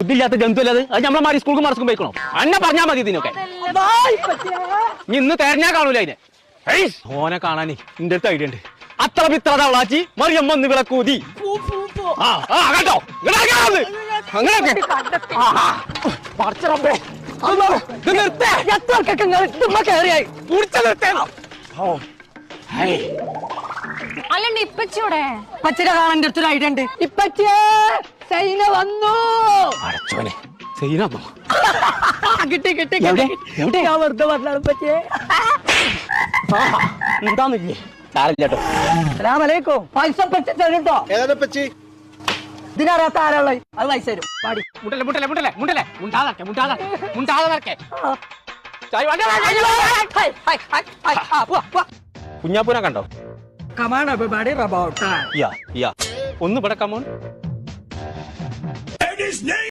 ബുദ്ധിയില്ലാത്ത ജന്തു അല്ലത്. അത് നമ്മളെ സ്കൂൾക്ക് മറക്കും പോയിക്കണോ? അന്നെ പറഞ്ഞാൽ മതി ഇതിനൊക്കെ. ഇന്ന് തെരഞ്ഞാ കാണൂല അതിനെ. ഓനെ കാണാനേ എന്റെ അടുത്ത് ഐഡിയ ഉണ്ട്. അത്ര പിത്ര തവളാച്ചി മറിയമ്മ ഒന്ന് വിളക്കൂതി കേട്ടോ. അല്ലണ്ട് ഇപ്പച്ചൂടെ ഇപ്പച്ചിനെ കാണാൻ എൻ്റെ അടുത്തൊരു ഐഡിയ ഉണ്ട്. ഇപ്പച്ചിയെ സൈന വന്നു. അടച്ചോനെ സൈന കിട്ടി കിട്ടി കിട്ടി. ഞാൻ വെറുതെ പറഞ്ഞാണ് ഇപ്പച്ചിയെ. എന്താന്നില്ലേ സാരല്ലോ. അസ്സലാമലൈക്കും. പൈസ പറ്റി തരുട്ടോ. ഏതാ പച്ചി? ഇതിനറിയാത്ത ആരാളെ അത് പൈസ തരും. പാടി മുണ്ടല്ലേ മുണ്ടല്ലേ മുണ്ടല്ലേ മുണ്ടല്ലേ മുണ്ടാതെ മുണ്ടാതെ മുണ്ടാതെ കുഞ്ഞാപ്പൂനെ കണ്ടോ? Come on, everybody, about time. ഒന്ന് ഇവിടെ കമോൺ.